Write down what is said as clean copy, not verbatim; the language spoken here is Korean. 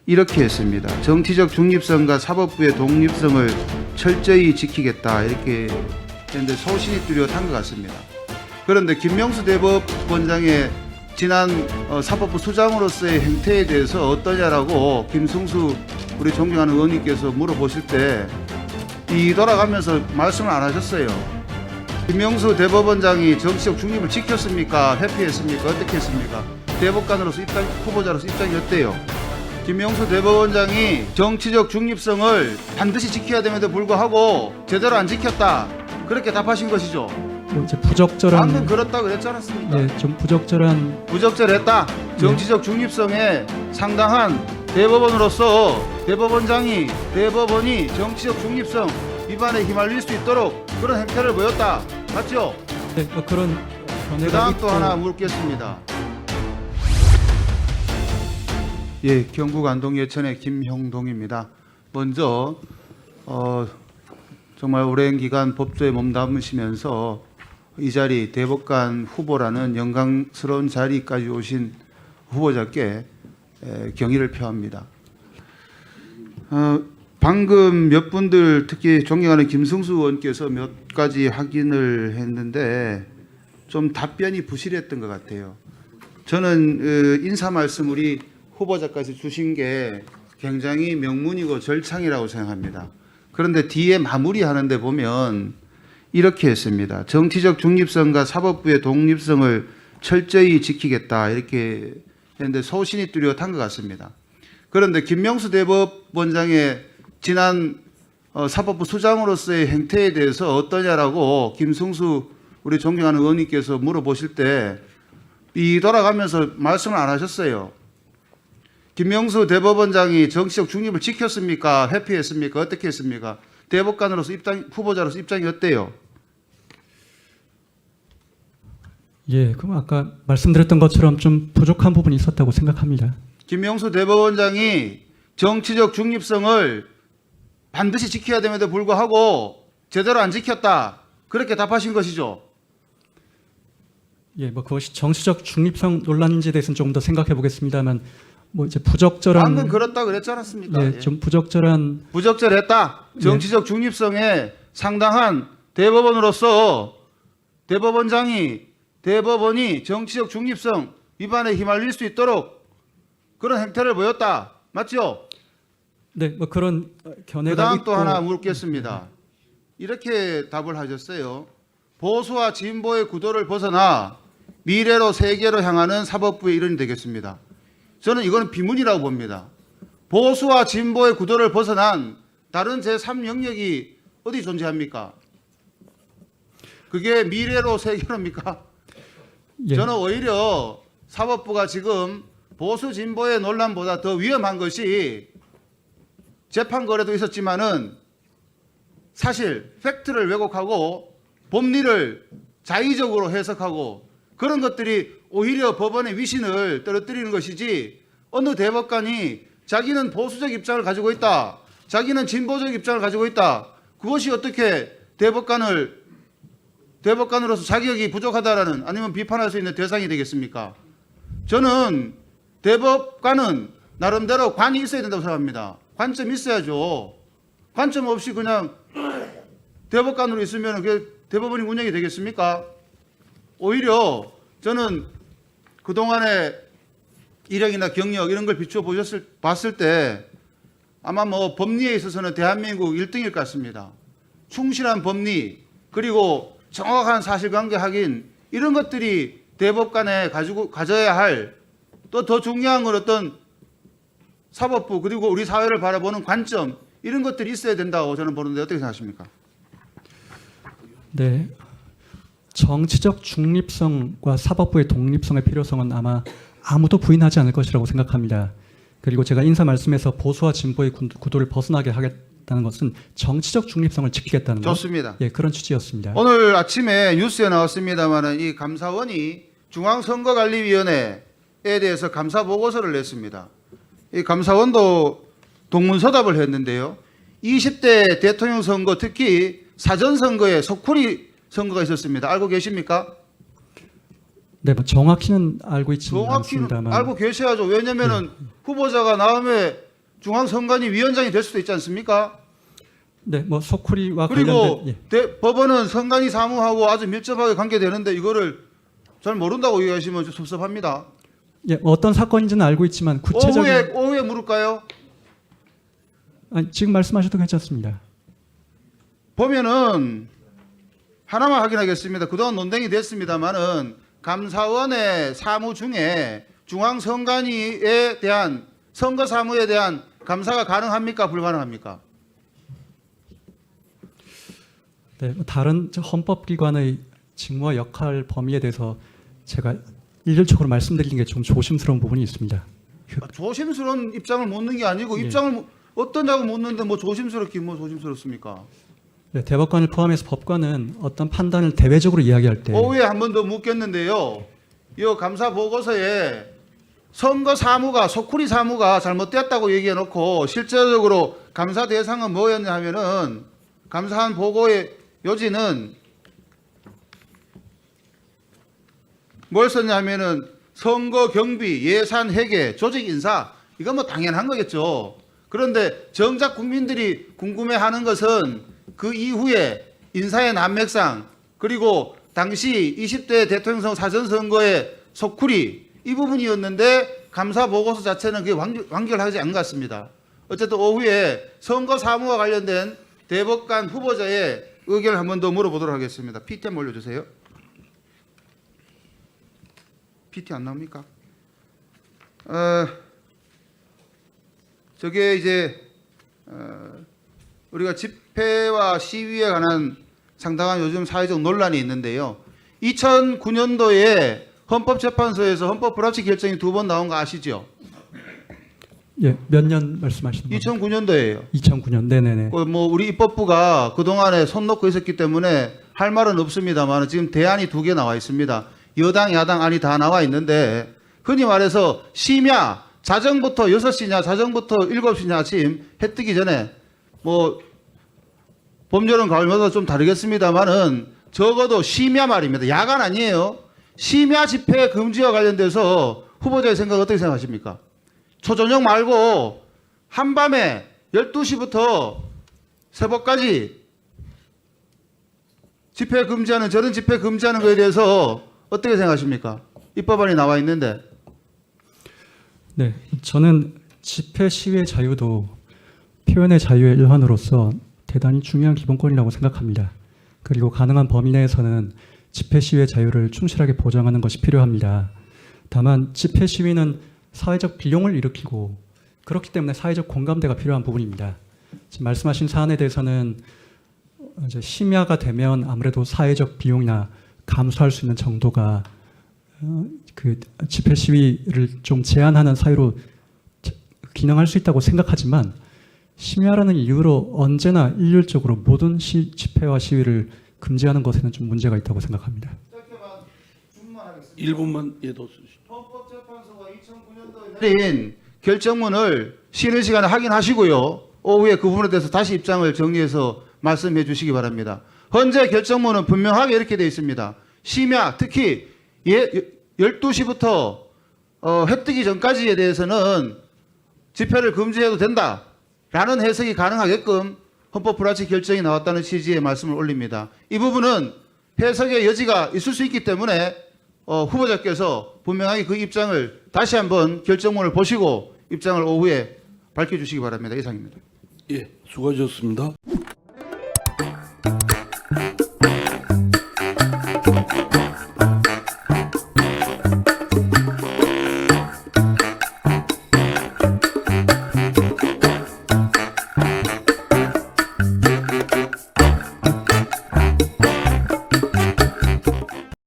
이렇게 했습니다. 정치적 중립성과 사법부의 독립성을 철저히 지키겠다 이렇게 했는데 소신이 뚜렷한 것 같습니다. 그런데 김명수 대법원장의 지난 사법부 수장으로서의 행태에 대해서 어떠냐라고 김승수 우리 존경하는 의원님께서 물어보실 때 뒤돌아가면서 말씀을 안 하셨어요. 김명수 대법원장이 정치적 중립을 지켰습니까? 회피했습니까? 어떻게 했습니까? 대법관으로서 후보자로서 입장이 어때요? 김명수 대법원장이 정치적 중립성을 반드시 지켜야 됨에도 불구하고 제대로 안 지켰다. 그렇게 답하신 것이죠. 뭐 이제 부적절한 방금 그렇다고 그랬지 않았습니까? 예, 좀 부적절했다. 정치적 중립성에 상당한 대법원으로서 대법원이 정치적 중립성 위반에 휘말릴 수 있도록 그런 행태를 보였다. 맞죠? 네, 뭐 그런 견해가 그다음 있고 또 하나 묻겠습니다. 예, 경북 안동 예천의 김형동입니다. 먼저 정말 오랜 기간 법조에 몸담으시면서 이 자리 대법관 후보라는 영광스러운 자리까지 오신 후보자께 경의를 표합니다. 방금 몇 분들 특히 존경하는 김승수 의원께서 몇 가지 확인을 했는데 좀 답변이 부실했던 것 같아요. 저는 인사 말씀 우리 후보자까지 주신 게 굉장히 명문이고 절창이라고 생각합니다. 그런데 뒤에 마무리하는데 보면 이렇게 했습니다. 정치적 중립성과 사법부의 독립성을 철저히 지키겠다 이렇게 했는데 소신이 뚜렷한 것 같습니다. 그런데 김명수 대법원장의 지난 사법부 수장으로서의 행태에 대해서 어떠냐라고 김승수 우리 존경하는 의원님께서 물어보실 때 뒤돌아가면서 말씀을 안 하셨어요. 김명수 대법원장이 정치적 중립을 지켰습니까? 회피했습니까? 어떻게 했습니까? 대법관으로서 후보자로서 입장이 어때요? 예, 그럼 아까 말씀드렸던 것처럼 좀 부족한 부분이 있었다고 생각합니다. 김명수 대법원장이 정치적 중립성을 반드시 지켜야 됨에도 불구하고 제대로 안 지켰다. 그렇게 답하신 것이죠. 예, 뭐 그것이 정치적 중립성 논란인지에 대해서는 조금 더 생각해 보겠습니다만 뭐 이제 부적절한 방금 그렇다 그랬지 않았습니까? 예, 좀 부적절했다. 정치적 중립성에 상당한 대법원으로서 대법원이 정치적 중립성 위반에 휘말릴 수 있도록 그런 행태를 보였다. 맞죠? 네, 뭐 그런 견해가 그다음 있고 또 하나 묻겠습니다. 이렇게 답을 하셨어요. 보수와 진보의 구도를 벗어나 미래로 세계로 향하는 사법부의 일원이 되겠습니다. 저는 이거는 비문이라고 봅니다. 보수와 진보의 구도를 벗어난 다른 제3 영역이 어디 존재합니까? 그게 미래로 세계로입니까? 예, 저는 오히려 사법부가 지금 보수 진보의 논란보다 더 위험한 것이 재판 거래도 있었지만은 사실 팩트를 왜곡하고 법리를 자의적으로 해석하고 그런 것들이 오히려 법원의 위신을 떨어뜨리는 것이지 어느 대법관이 자기는 보수적 입장을 가지고 있다. 자기는 진보적 입장을 가지고 있다. 그것이 어떻게 대법관으로서 자격이 부족하다라는 아니면 비판할 수 있는 대상이 되겠습니까? 저는 대법관은 나름대로 관이 있어야 된다고 생각합니다. 관점이 있어야죠. 관점 없이 그냥 대법관으로 있으면 그게 대법원이 운영이 되겠습니까? 오히려 저는 그동안의 이력이나 경력 이런 걸 봤을 때 아마 뭐 법리에 있어서는 대한민국 1등일 것 같습니다. 충실한 법리 그리고 정확한 사실관계 확인 이런 것들이 대법관에 가져야 할 또 더 중요한 건 어떤 사법부 그리고 우리 사회를 바라보는 관점 이런 것들이 있어야 된다고 저는 보는데 어떻게 생각하십니까? 네, 정치적 중립성과 사법부의 독립성의 필요성은 아마 아무도 부인하지 않을 것이라고 생각합니다. 그리고 제가 인사 말씀에서 보수와 진보의 구도를 벗어나게 하겠다는 것은 정치적 중립성을 지키겠다는 것. 좋습니다. 예, 그런 취지였습니다. 오늘 아침에 뉴스에 나왔습니다만은 이 감사원이 중앙선거관리위원회에 대해서 감사 보고서를 냈습니다. 이 감사원도 동문서답을 했는데요. 20대 대통령 선거 특히 사전선거에 속풀이 선거가 있었습니다. 알고 계십니까? 네, 뭐 정확히는 알고 있지는 정확히는 않습니다만. 알고 계셔야죠. 왜냐면은 후보자가 나음에 중앙선관위 위원장이 될 수도 있지 않습니까? 네, 뭐 소쿠리와 그리고 관련된 예. 법원은 선관위 사무하고 아주 밀접하게 관계되는데 이거를 잘 모른다고 얘기하시면 좀 섭섭합니다. 예, 어떤 사건인지는 알고 있지만 구체적인 오후에 물을까요? 아니, 지금 말씀하셔도 괜찮습니다. 보면은 하나만 확인하겠습니다. 그동안 논쟁이 됐습니다만은 감사원의 사무 중에 중앙선관위에 대한 선거 사무에 대한 감사가 가능합니까? 불가능합니까? 네, 다른 헌법기관의 직무와 역할 범위에 대해서 제가 일률적으로 말씀드리는 게 좀 조심스러운 부분이 있습니다. 조심스러운 입장을 묻는 게 아니고 예. 입장을 어떠냐고 묻는데 뭐 조심스럽긴 뭐 조심스럽습니까? 네, 대법관을 포함해서 법관은 어떤 판단을 대외적으로 이야기할 때 오후에 한 번 더 묻겠는데요. 이 감사 보고서에 선거 사무가 소쿠리 사무가 잘못됐다고 얘기해놓고 실제적으로 감사 대상은 뭐였냐 하면은 감사한 보고의 요지는 뭘 썼냐 하면은 선거 경비, 예산 회계, 조직 인사 이건 뭐 당연한 거겠죠. 그런데 정작 국민들이 궁금해하는 것은 그 이후에 인사의 난맥상 그리고 당시 20대 대통령 사전선거의 소쿠리 이 부분이었는데 감사 보고서 자체는 그게 완결하지 않은 것 같습니다. 어쨌든 오후에 선거 사무와 관련된 대법관 후보자의 의견을 한 번 더 물어보도록 하겠습니다. PT 한번 올려주세요. PT 안 나옵니까? 저게 이제 우리가 집회와 시위에 관한 상당한 요즘 사회적 논란이 있는데요. 2009년도에 헌법재판소에서 헌법 불합치 결정이 2번 나온 거 아시죠? 예, 몇 년 말씀하시는 거예요? 2009년도예요. 2009년. 네네네. 뭐 우리 입법부가 그동안에 손 놓고 있었기 때문에 할 말은 없습니다만 지금 대안이 2개 나와 있습니다. 여당, 야당 안이 다 나와 있는데 흔히 말해서 심야 자정부터 6시냐 자정부터 7시냐 아침 해 뜨기 전에 뭐 봄, 여름, 가을마다 좀 다르겠습니다만은 적어도 심야 말입니다. 야간 아니에요. 심야 집회 금지와 관련돼서 후보자의 생각 어떻게 생각하십니까? 초저녁 말고 한밤에 12시부터 새벽까지 집회 금지하는 저런 집회 금지하는 것에 대해서 어떻게 생각하십니까? 입법안이 나와 있는데. 네, 저는 집회 시위의 자유도 표현의 자유의 일환으로서 대단히 중요한 기본권이라고 생각합니다. 그리고 가능한 범위 내에서는 집회 시위의 자유를 충실하게 보장하는 것이 필요합니다. 다만 집회 시위는 사회적 비용을 일으키고 그렇기 때문에 사회적 공감대가 필요한 부분입니다. 지금 말씀하신 사안에 대해서는 이제 심야가 되면 아무래도 사회적 비용이나 감수할 수 있는 정도가 그 집회 시위를 좀 제한하는 사유로 기능할 수 있다고 생각하지만 심야라는 이유로 언제나 일률적으로 모든 집회와 시위를 금지하는 것에는 좀 문제가 있다고 생각합니다. 1분만 예도 주시죠. 헌법재판소가 2009년도에 내린 결정문을 쉬는 시간에 확인하시고요. 오후에 그 부분에 대해서 다시 입장을 정리해서 말씀해 주시기 바랍니다. 현재 결정문은 분명하게 이렇게 되어 있습니다. 심야 특히 12시부터 해 뜨기 전까지에 대해서는 집회를 금지해도 된다라는 해석이 가능하게끔 헌법 불합치 결정이 나왔다는 취지의 말씀을 올립니다. 이 부분은 해석의 여지가 있을 수 있기 때문에 후보자께서 분명하게 그 입장을 다시 한번 결정문을 보시고 입장을 오후에 밝혀주시기 바랍니다. 이상입니다. 예, 수고하셨습니다.